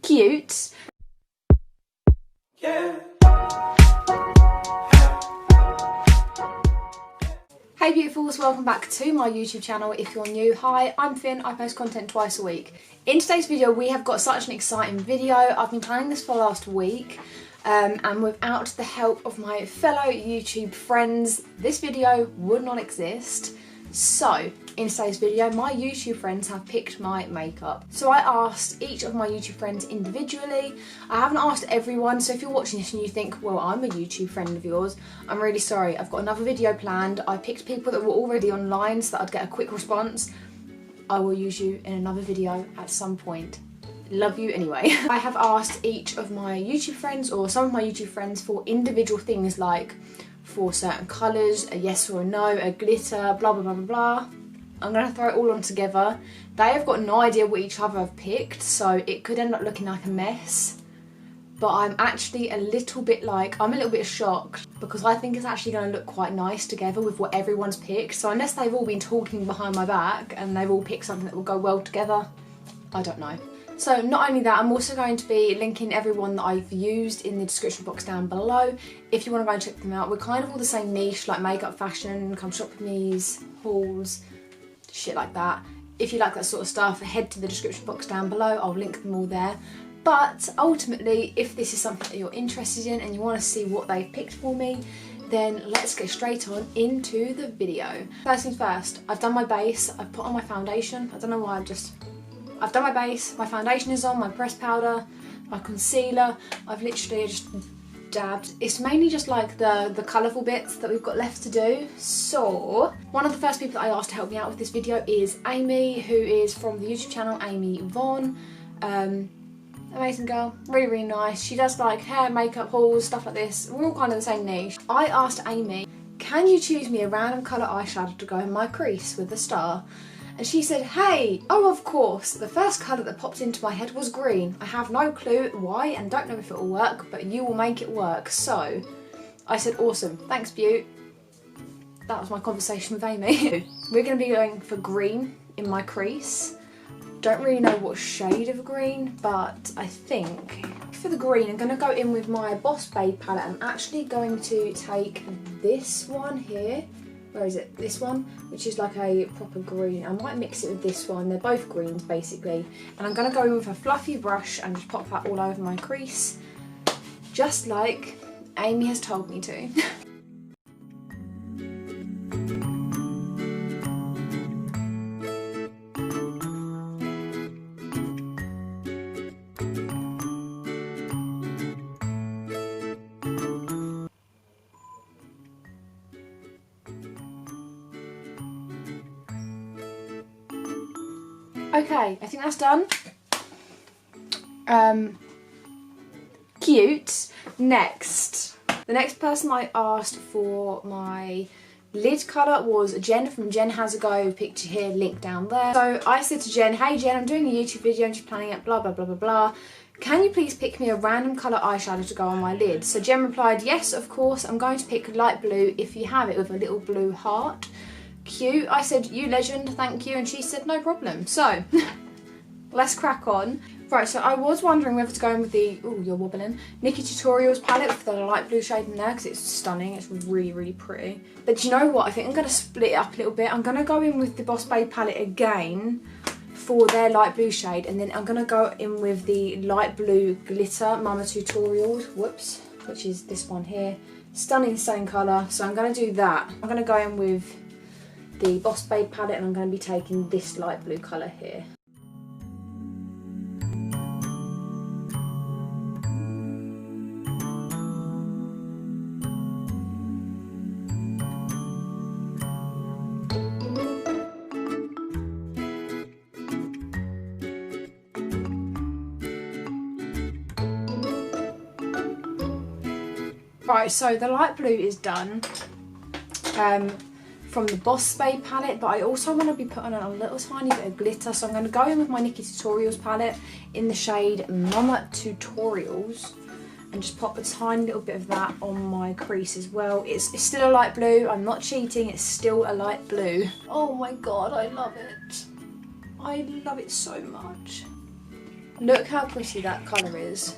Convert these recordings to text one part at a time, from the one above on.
cute. Yeah. Hey beautifuls, welcome back to my YouTube channel. If you're new, hi, I'm Finn, I post content twice a week. In today's video we have got such an exciting video. I've been planning this for last week and without the help of my fellow YouTube friends this video would not exist. So in today's video my YouTube friends have picked my makeup. So I asked each of my YouTube friends individually. I haven't asked everyone, so if you're watching this and you think, well, I'm a YouTube friend of yours, I'm really sorry. I've got another video planned. I picked people that were already online so that I'd get a quick response. I will use you in another video at some point. Love you anyway. I have asked each of my YouTube friends or some of my YouTube friends for individual things like for certain colours, a yes or a no, a glitter, blah blah blah blah blah. I'm going to throw it all on together. They have got no idea what each other have picked, so it could end up looking like a mess. But I'm actually a little bit shocked because I think it's actually going to look quite nice together with what everyone's picked. So unless they've all been talking behind my back and they've all picked something that will go well together, I don't know. So not only that, I'm also going to be linking everyone that I've used in the description box down below if you want to go and check them out. We're kind of all the same niche, like makeup, fashion, come shop with me's, hauls, shit like that. If you like that sort of stuff, head to the description box down below, I'll link them all there. But ultimately, if this is something that you're interested in and you want to see what they've picked for me, then let's get straight on into the video. First things first, I've done my base, I've put on my foundation. I don't know why, I've done my base, my foundation is on, my pressed powder, my concealer. I've literally just dabbed. It's mainly just like the colourful bits that we've got left to do. So one of the first people that I asked to help me out with this video is Amy, who is from the YouTube channel Amy Vaughn. Amazing girl, really really nice. She does like hair, makeup, hauls, stuff like this. We're all kind of the same niche. I asked Amy, can you choose me a random colour eyeshadow to go in my crease with a star? And she said, hey, oh of course, the first colour that popped into my head was green. I have no clue why and don't know if it will work, but you will make it work. So I said, awesome, thanks Beaut. That was my conversation with Amy. We're going to be going for green in my crease. Don't really know what shade of green, but I think for the green I'm going to go in with my Boss Babe palette. I'm actually going to take this one here. Where is it? This one, which is like a proper green. I might mix it with this one. They're both greens basically. And I'm going to go in with a fluffy brush and just pop that all over my crease, just like Amy has told me to. Okay, I think that's done. Cute. Next. The next person I asked for my lid colour was Jen from Jen Has a Go, picture here, link down there. So I said to Jen, hey Jen, I'm doing a YouTube video, I'm just planning it, blah blah blah blah blah. Can you please pick me a random colour eyeshadow to go on my lid? So Jen replied, yes of course, I'm going to pick light blue if you have it, with a little blue heart. Cute. I said, you legend, thank you, and she said no problem. So let's crack on. Right, so I was wondering whether to go in with the, oh you're wobbling, Nikki Tutorials palette with the light blue shade in there because it's stunning, it's really really pretty. But you know what, I think I'm going to split it up a little bit. I'm going to go in with the Boss Babe palette again for their light blue shade, and then I'm going to go in with the light blue glitter Mama Tutorials, whoops, which is this one here. Stunning same colour, so I'm going to do that. I'm going to go in with the Boss Babe palette and I'm going to be taking this light blue colour here. Right, so the light blue is done. From the Boss Babe palette, but I also want to be putting on a little tiny bit of glitter, so I'm going to go in with my Nikki Tutorials palette in the shade Mama Tutorials and just pop a tiny little bit of that on my crease as well. It's still a light blue, I'm not cheating, it's still a light blue. Oh my god, I love it. I love it so much. Look how pretty that colour is.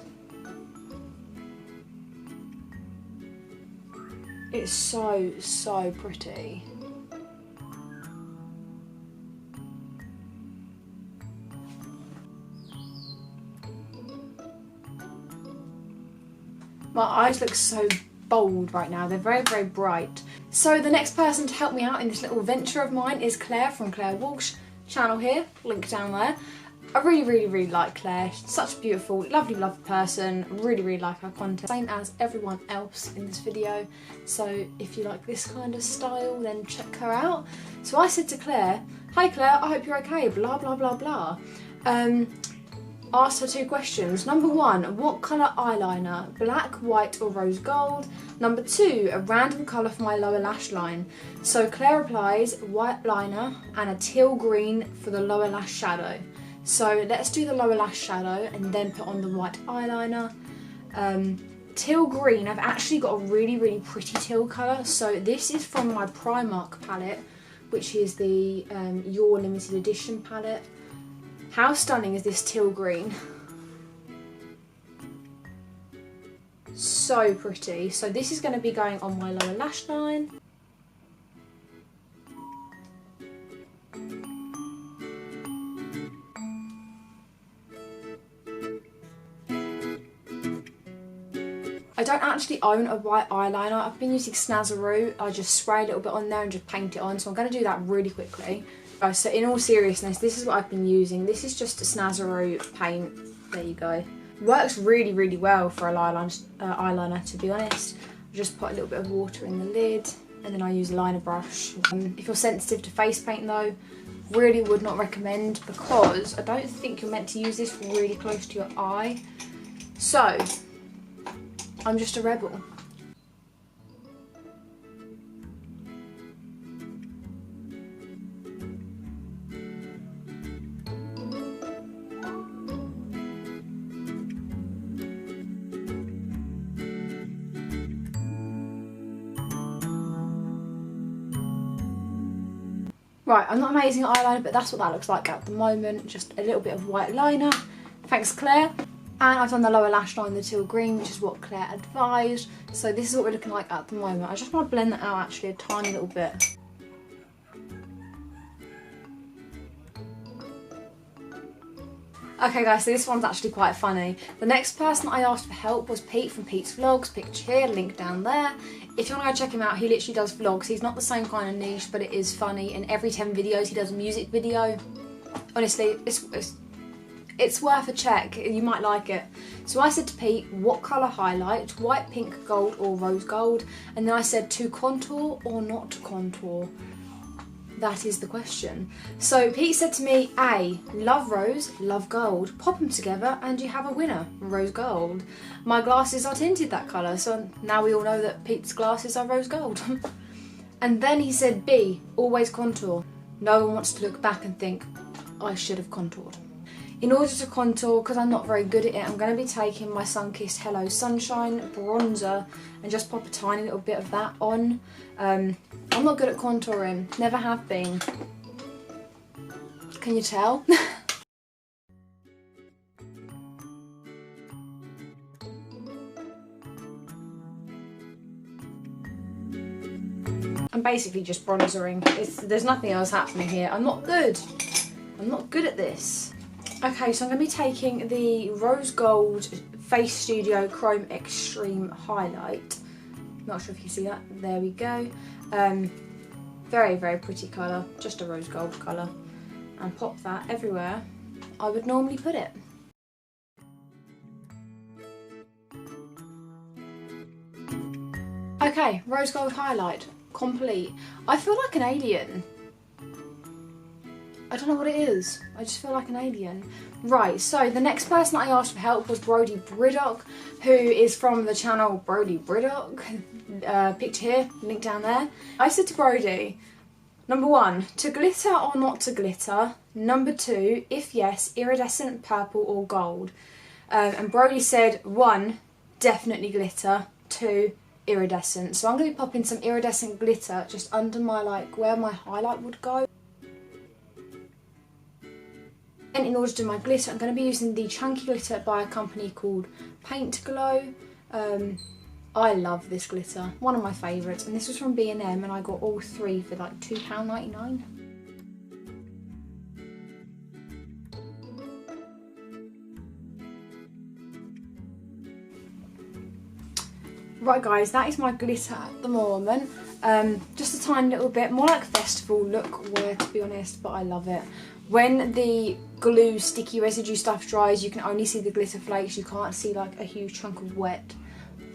It's so, so pretty. My eyes look so bold right now. They're very, very bright. So the next person to help me out in this little venture of mine is Claire from Claire Walsh channel here, link down there. I really, really, really like Claire. She's such a beautiful, lovely, lovely person. Really, really like her content. Same as everyone else in this video. So if you like this kind of style, then check her out. So I said to Claire, "Hi Claire, I hope you're okay, blah, blah, blah, blah." Asked her 2 questions. Number 1, what colour eyeliner? Black, white or rose gold? Number 2, a random colour for my lower lash line. So Claire replies, white liner and a teal green for the lower lash shadow. So let's do the lower lash shadow and then put on the white eyeliner. Teal green, I've actually got a really, really pretty teal colour. So this is from my Primark palette, which is the Your Limited Edition palette. How stunning is this teal green? So pretty. So this is going to be going on my lower lash line. I don't actually own a white eyeliner. I've been using Snazzaroo. I just spray a little bit on there and just paint it on. So I'm going to do that really quickly. So in all seriousness, this is what I've been using. This is just a Snazzaroo paint. There you go. Works really, really well for a eyeliner, to be honest. I just put a little bit of water in the lid and then I use a liner brush. If you're sensitive to face paint though, really would not recommend, because I don't think you're meant to use this really close to your eye. So, I'm just a rebel. Right, I'm not amazing at eyeliner, but that's what that looks like at the moment. Just a little bit of white liner. Thanks, Claire. And I've done the lower lash line, the teal green, which is what Claire advised. So this is what we're looking like at the moment. I just want to blend that out actually a tiny little bit. Okay guys, so this one's actually quite funny. The next person I asked for help was Pete from Pete's Vlogs, picture here, link down there. If you want to go check him out, he literally does vlogs. He's not the same kind of niche, but it is funny. And every 10 videos he does a music video. Honestly, it's worth a check. You might like it. So I said to Pete, what colour highlight? White, pink, gold or rose gold? And then I said, to contour or not to contour? That is the question. So Pete said to me, A, love rose, love gold. Pop them together and you have a winner, rose gold. My glasses are tinted that colour, so now we all know that Pete's glasses are rose gold. And then he said, B, always contour. No one wants to look back and think, I should have contoured. In order to contour, because I'm not very good at it, I'm going to be taking my Sunkissed Hello Sunshine bronzer and just pop a tiny little bit of that on. I'm not good at contouring, never have been. Can you tell? I'm basically just bronzering. There's nothing else happening here. I'm not good. I'm not good at this. Okay, so I'm going to be taking the Rose Gold Face Studio Chrome Extreme Highlight. Not sure if you can see that. There we go. Very, very pretty colour. Just a rose gold colour. And pop that everywhere I would normally put it. Okay, rose gold highlight. Complete. I feel like an alien. I don't know what it is. I just feel like an alien. Right, so the next person I asked for help was Brody Briddock, who is from the channel Brody Briddock. Picture here, link down there. I said to Brody, number 1, to glitter or not to glitter? Number 2, if yes, iridescent, purple or gold? And Brody said 1, definitely glitter. 2, iridescent. So I'm going to be popping some iridescent glitter just under my, like, where my highlight would go. And in order to do my glitter, I'm going to be using the chunky glitter by a company called Paint Glow. I love this glitter, one of my favourites, and this was from B&M, and I got all 3 for like £2.99. Right guys, that is my glitter at the moment. Just a tiny little bit, more like festival look wear to be honest, but I love it. When the glue sticky residue stuff dries, you can only see the glitter flakes, you can't see like a huge chunk of wet,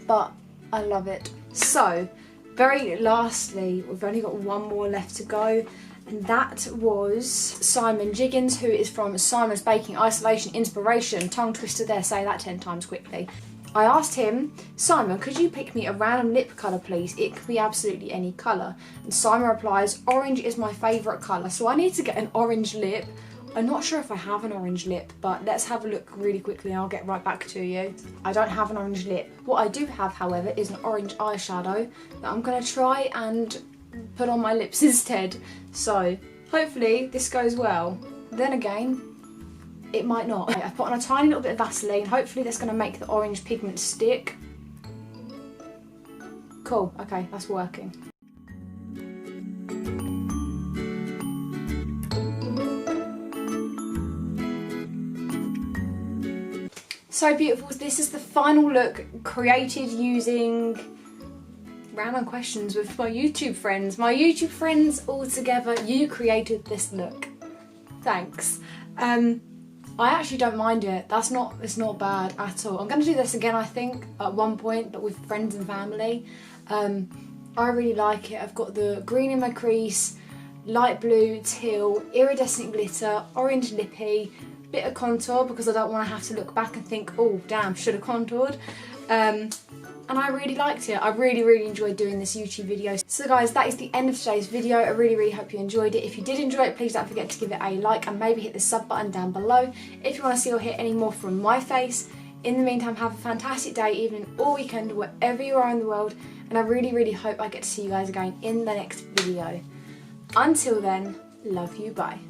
but I love it. So, very lastly, we've only got one more left to go, and that was Simon Jiggins, who is from Simon's Baking Isolation Inspiration. Tongue twister there, say that 10 times quickly. I asked him, Simon, could you pick me a random lip colour please? It could be absolutely any colour. And Simon replies, orange is my favourite colour. So I need to get an orange lip. I'm not sure if I have an orange lip, but let's have a look really quickly and I'll get right back to you. I don't have an orange lip. What I do have, however, is an orange eyeshadow that I'm going to try and put on my lips instead. So hopefully this goes well. Then again, it might not. I've put on a tiny little bit of Vaseline. Hopefully that's going to make the orange pigment stick. Cool, okay, that's working. So beautiful, this is the final look created using random questions with my YouTube friends. My YouTube friends all together, you created this look. Thanks. I actually don't mind it. It's not bad at all. I'm going to do this again I think at one point, but with friends and family. I really like it. I've got the green in my crease, light blue, teal, iridescent glitter, orange lippy, bit of contour because I don't want to have to look back and think, oh damn, should have contoured. And I really liked it. I really enjoyed doing this YouTube video. So guys, that is the end of today's video. I really hope you enjoyed it. If you did enjoy it, please don't forget to give it a like and maybe hit the sub button down below if you want to see or hear any more from my face. In the meantime, have a fantastic day, evening or weekend, wherever you are in the world, and I really hope I get to see you guys again in the next video. Until then, love you, bye.